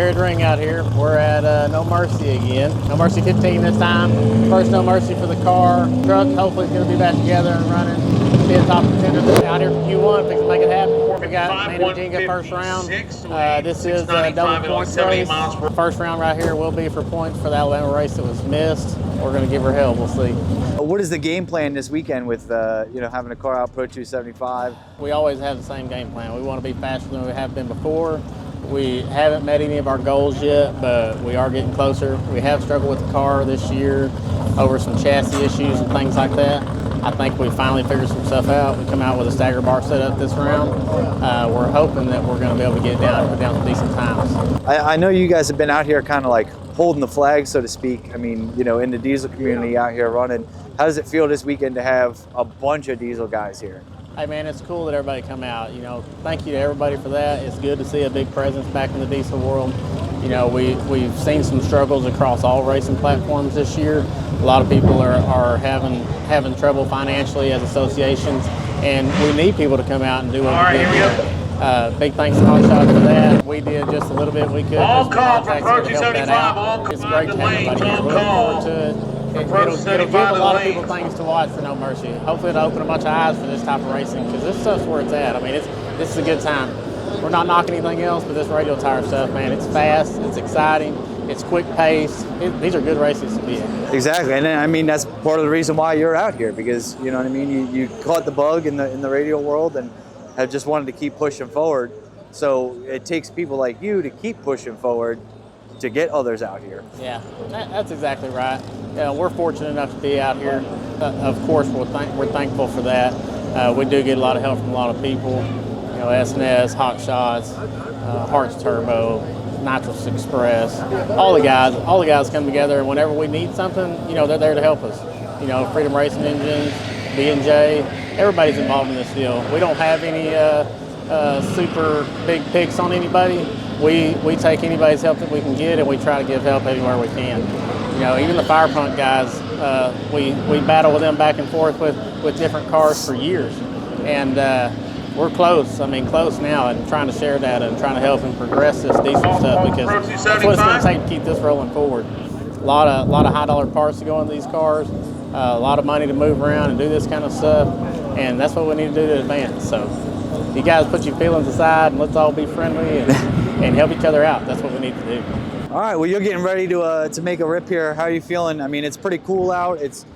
favorite ring out here. We're at No Mercy again. No Mercy 15 this time. First No Mercy for the car. Truck hopefully is going to be back together and running. Be a top contender out here for Q1 if we can make it happen. We got Main Virginia first round. This is a double points race. First round right here will be for points for the Alabama race that was missed. We're going to give her hell. We'll see. What is the game plan this weekend with having a car out Pro 275? We always have the same game plan. We want to be faster than we have been before. We haven't met any of our goals yet, but we are getting closer. We have struggled with the car this year over some chassis issues and things like that. I think we finally figured some stuff out. We come out with a stagger bar setup this round. We're hoping that we're going to be able to get it down and put down some decent times. I know you guys have been out here kind of like holding the flag, so to speak. I mean, in the diesel community out here running. How does it feel this weekend to have a bunch of diesel guys here? Hey man, it's cool that everybody come out. Thank you to everybody for that. It's good to see a big presence back in the diesel world. We've seen some struggles across all racing platforms this year. A lot of people are having trouble financially as associations, and we need people to come out and do what we do. Here we go. Big thanks to Hot Shot for that. We did just a little bit we could. All call from Pro 275. It's great to have everybody here. We look forward to it. It'll give a lot of people things to watch for No Mercy. Hopefully it'll open a bunch of eyes for this type of racing, because this stuff's where it's at. I mean, this is a good time. We're not knocking anything else, but this radial tire stuff, man, it's fast, it's exciting, it's quick pace. These are good races to be in. Exactly, and I mean that's part of the reason why you're out here, because you know what I mean. You caught the bug in the radial world and have just wanted to keep pushing forward. So it takes people like you to keep pushing forward to get others out here. Yeah, that's exactly right. We're fortunate enough to be out here. Of course, we're thankful for that. We do get a lot of help from a lot of people. S&S, Hot Shots, Hearts Turbo, Nitrous Express. All the guys come together, and whenever we need something, they're there to help us. Freedom Racing Engines, B&J, everybody's involved in this deal. We don't have any super big picks on anybody. We take anybody's help that we can get, and we try to give help anywhere we can. Even the fire pump guys, we battle with them back and forth with different cars for years, and we're close. I mean, close now, and trying to share that and trying to help and progress this diesel stuff, because that's what it's going to take to keep this rolling forward. A lot of high dollar parts to go in these cars, a lot of money to move around and do this kind of stuff, and that's what we need to do to advance. So you guys put your feelings aside and let's all be friendly and help each other out. That's what we need to do. All right, well, you're getting ready to make a rip here. How are you feeling? I mean, it's pretty cool out. It's,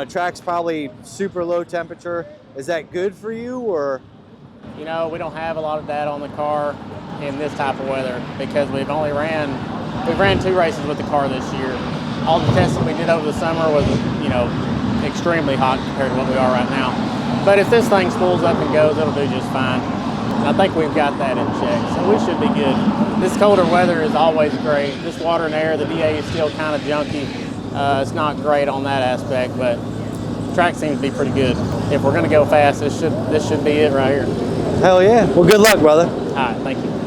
track's probably super low temperature. Is that good for you, or? We don't have a lot of data on the car in this type of weather, because we've ran 2 races with the car this year. All the testing we did over the summer was, extremely hot compared to what we are right now. But if this thing spools up and goes, it'll do just fine. And I think we've got that in check, so we should be good. This colder weather is always great. This water and air, the DA is still kind of junky. It's not great on that aspect, but the track seems to be pretty good. If we're going to go fast, this should be it right here. Hell yeah. Well, good luck, brother. All right, thank you.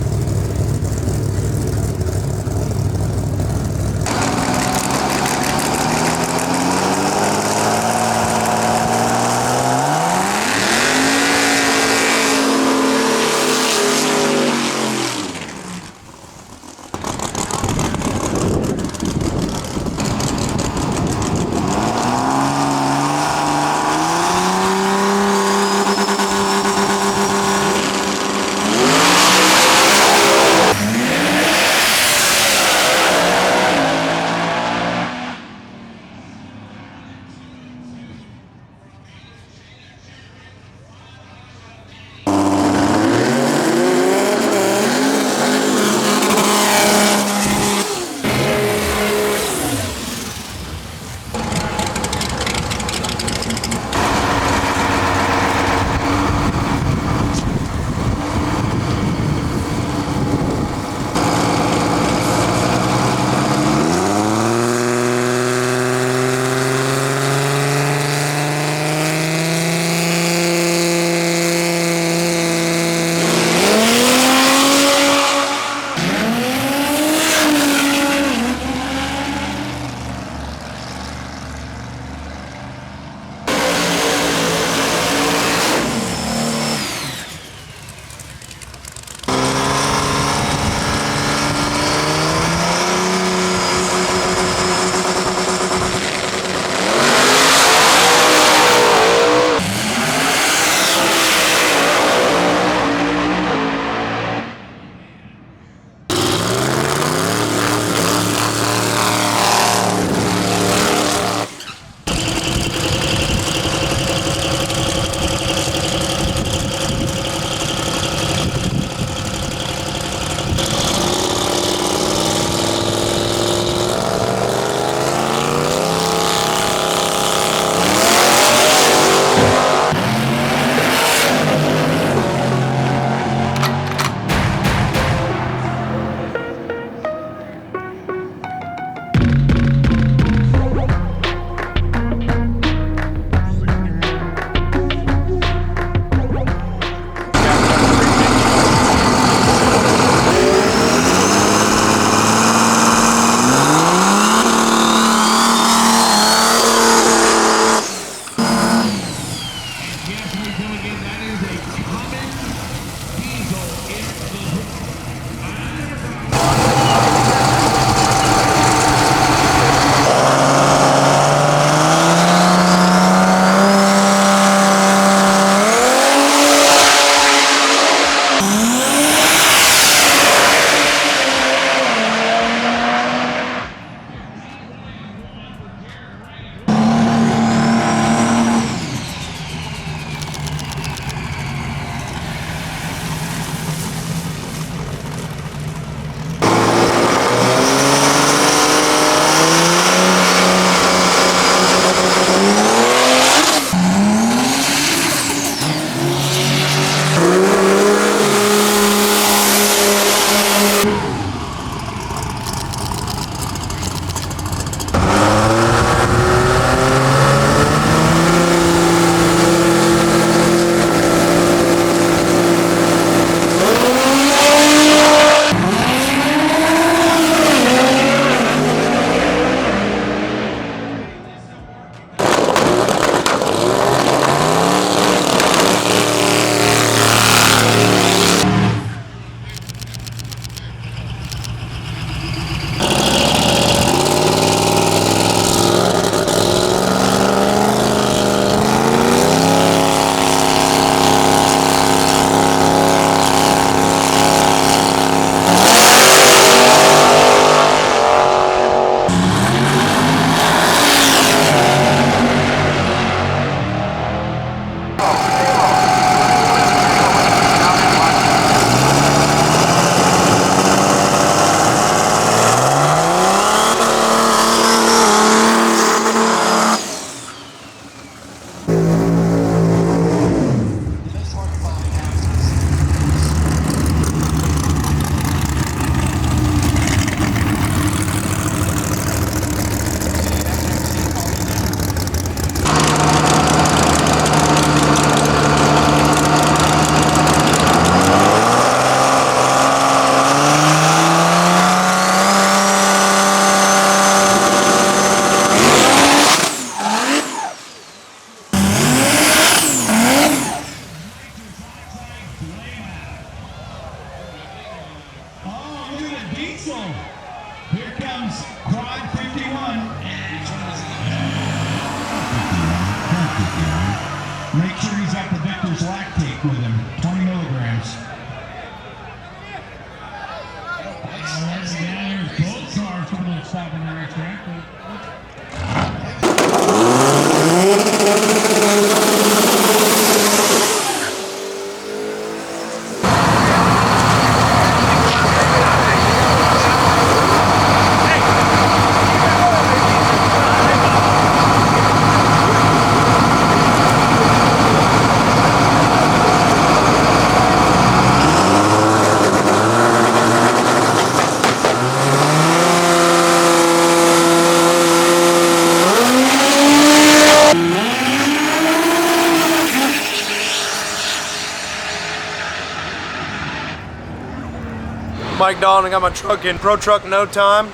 Mike Dalton. I got my truck in Pro Truck in no time.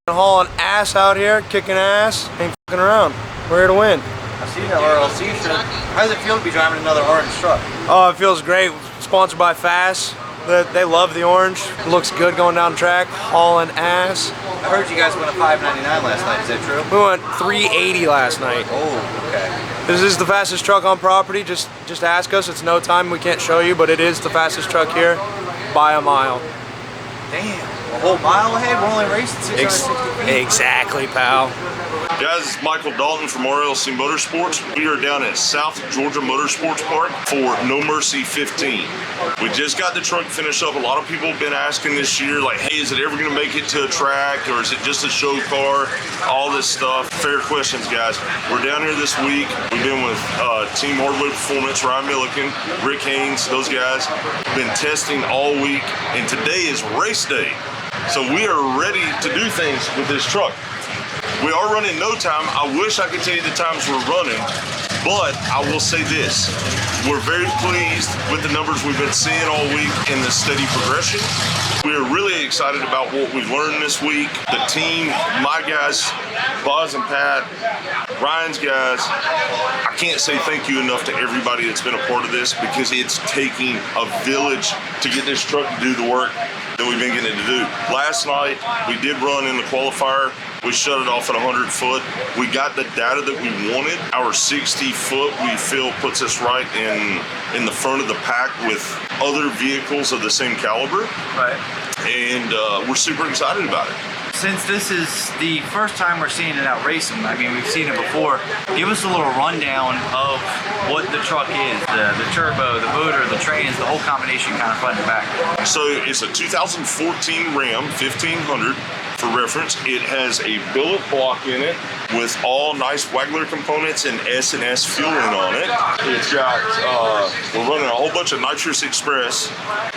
Hauling ass out here, kicking ass, ain't fucking around. We're here to win. I see the RLC shirt. How does it feel to be driving another orange truck? Oh, it feels great. Sponsored by Fast. They love the orange. It looks good going down track, hauling ass. I heard you guys went a $5.99 last night. Is that true? We went 380 last night. Oh, okay. This is the fastest truck on property. Just ask us. It's no time. We can't show you, but it is the fastest truck here by a mile. Damn. A whole mile ahead? We're only racing 660 feet. Exactly, pal. Guys, it's Michael Dalton from RLC Motorsports. We are down at South Georgia Motorsports Park for No Mercy 15. We just got the truck finished up. A lot of people have been asking this year, like, hey, is it ever going to make it to a track, or is it just a show car? All this stuff. Fair questions, guys. We're down here this week. We've been with Team Hardway Performance, Ryan Milliken, Rick Haynes, those guys. Been testing all week, and today is race day. So we are ready to do things with this truck. We are running no time. I wish I could tell you the times we're running, but I will say this. We're very pleased with the numbers we've been seeing all week in the steady progression. We are really excited about what we've learned this week. The team, my guys, Boz and Pat, Ryan's guys, I can't say thank you enough to everybody that's been a part of this, because it's taking a village to get this truck to do the work that we've been getting it to do. Last night, we did run in the qualifier. We shut it off at 100 foot. We got the data that we wanted. Our 60 foot, we feel, puts us right in the front of the pack with other vehicles of the same caliber. Right. And we're super excited about it. Since this is the first time we're seeing it out racing, I mean, we've seen it before, give us a little rundown of what the truck is, the turbo, the motor, the trans, the whole combination kind of front and back. So it's a 2014 Ram 1500. For reference, it has a billet block in it with all nice Wagler components and S&S fueling on it. It's got, we're running a whole bunch of Nitrous Express.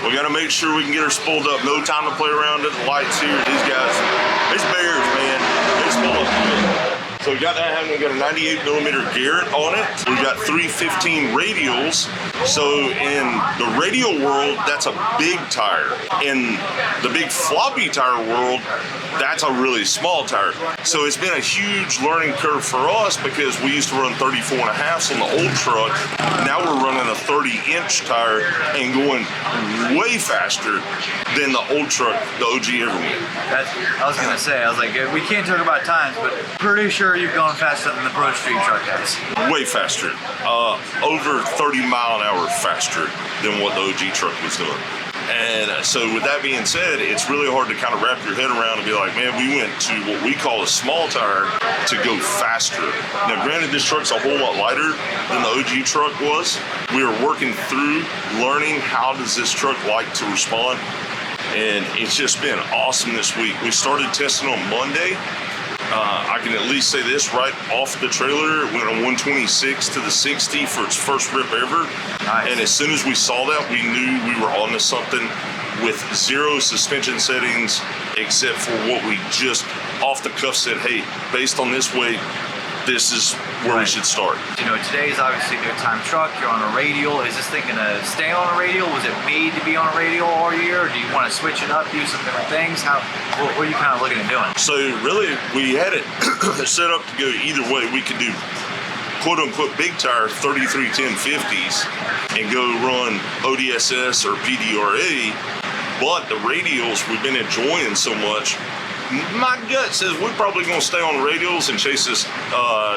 We got to make sure we can get her spooled up. No time to play around at the lights here. These guys, it's bears, man. They spool up good. So we got that happening. We got a 98 millimeter Garrett on it. We've got 315 radials. So in the radial world, that's a big tire. In the big floppy tire world, that's a really small tire. So it's been a huge learning curve for us, because we used to run 34 and a halves on the old truck. Now we're running a 30-inch tire and going way faster than the old truck, the OG ever went. I was going to say, I was like, we can't talk about times, but pretty sure you've gone faster than the Pro Street truck has. Way faster. Over 30 mile an hour faster than what the OG truck was doing. And so with that being said, it's really hard to kind of wrap your head around and be like, man, we went to what we call a small tire to go faster. Now, granted, this truck's a whole lot lighter than the OG truck was. We are working through learning how does this truck like to respond. And it's just been awesome this week. We started testing on Monday. I can at least say this right off the trailer. It went on 126 to the 60 for its first rip ever. Nice. And as soon as we saw that, we knew we were onto something, with zero suspension settings, except for what we just off the cuff said, hey, based on this weight, this is where we should start. You know, today's obviously no time truck. You're on a radial. Is this thing gonna stay on a radial? Was it made to be on a radial all year? Or do you want to switch it up, do some different things? What are you kind of looking at doing? So really, we had it set up to go either way. We could do quote unquote big tire 331050s and go run ODSS or PDRA, but the radials we've been enjoying so much. My gut says we're probably going to stay on the radials and chase this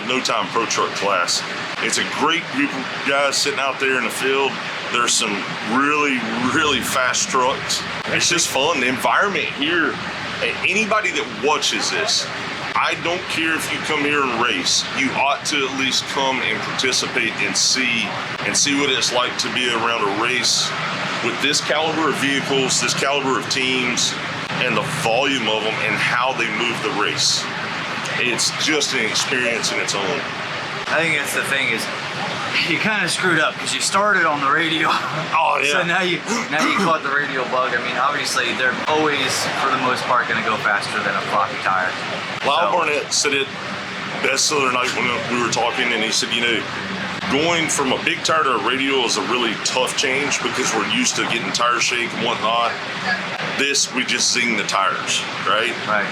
no-time pro truck class. It's a great group of guys sitting out there in the field. There's some really, really fast trucks. It's just fun. The environment here, anybody that watches this, I don't care if you come here and race, you ought to at least come and participate and see what it's like to be around a race with this caliber of vehicles, this caliber of teams, and the volume of them and how they move the race. It's just an experience in its own. I think that's the thing is, you kind of screwed up because you started on the radio. Oh yeah. So now you caught the radial bug. I mean, obviously they're always, for the most part, going to go faster than a floppy tire. Lyle Barnett said it best the other night when we were talking, and he said, you know, going from a big tire to a radial is a really tough change because we're used to getting tire shake and whatnot. This, we just zing the tires, right? Right.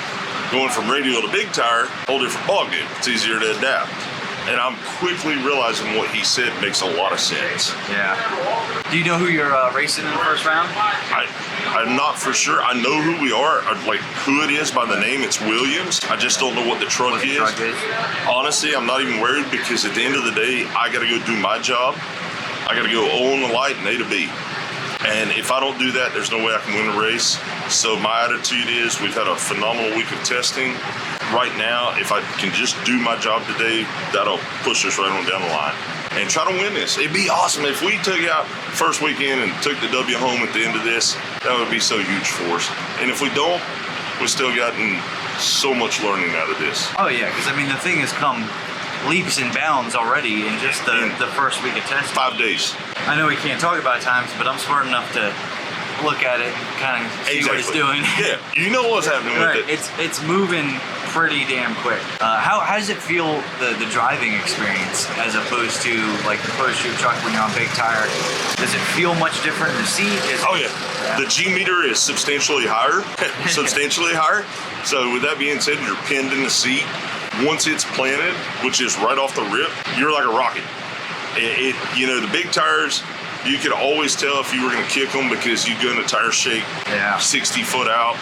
Going from radial to big tire, whole different ballgame. It's easier to adapt. And I'm quickly realizing what he said makes a lot of sense. Yeah. Do you know who you're racing in the first round? I'm not for sure. I know who we are, like who it is by the name. It's Williams. I just don't know what the truck is. Honestly, I'm not even worried because at the end of the day, I got to go do my job. I got to go O on the light and A to B. And if I don't do that, there's no way I can win a race. So my attitude is we've had a phenomenal week of testing. Right now, if I can just do my job today, that'll push us right on down the line and try to win this. It'd be awesome if we took out first weekend and took the W home at the end of this. That would be so huge for us. And if we don't, we've still gotten so much learning out of this. Oh yeah, because I mean the thing has come leaps and bounds already in just the first week of testing. 5 days. I know we can't talk about times, but I'm smart enough to look at it and kind of see what it's doing. Yeah, you know what's happening right. with it. It's moving pretty damn quick. How does it feel, the driving experience, as opposed to like the post-shoot truck when you're on big tire? Does it feel much different in the seat? Oh yeah. The G meter is substantially higher, substantially higher. So with that being said, you're pinned in the seat. Once it's planted, which is right off the rip, you're like a rocket. You know, the big tires, you could always tell if you were going to kick them because you go in a tire shake 60 foot out,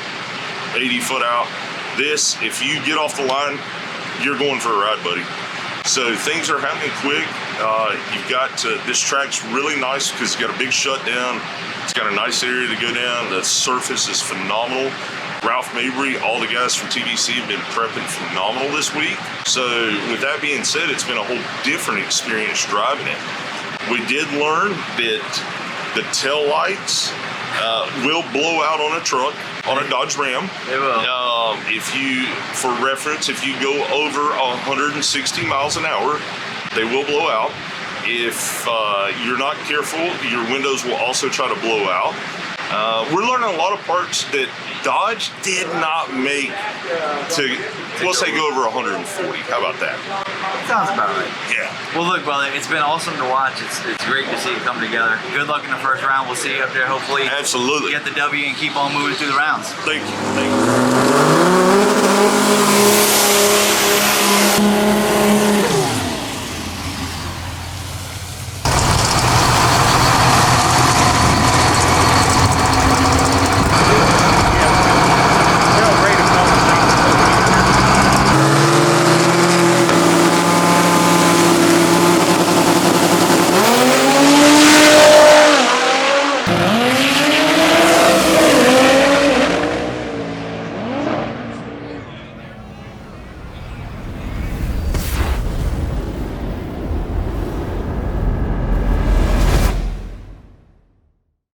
80 foot out. This, if you get off the line, you're going for a ride, buddy. So things are happening quick. You've got this track's really nice because it's got a big shutdown. It's got a nice area to go down. The surface is phenomenal. Ralph Mabry, all the guys from TDC have been prepping phenomenal this week. So with that being said, it's been a whole different experience driving it. We did learn that the tail lights will blow out on a truck, on a Dodge Ram. They will. For reference, if you go over 160 miles an hour, they will blow out. If you're not careful, your windows will also try to blow out. We're learning a lot of parts that Dodge did not make we'll say go over 140. How about that? Sounds about right. Yeah. Well, look, brother, it's been awesome to watch. It's great to see it come together. Good luck in the first round. We'll see you up there, hopefully. Absolutely. Get the W and keep on moving through the rounds. Thank you. Thank you.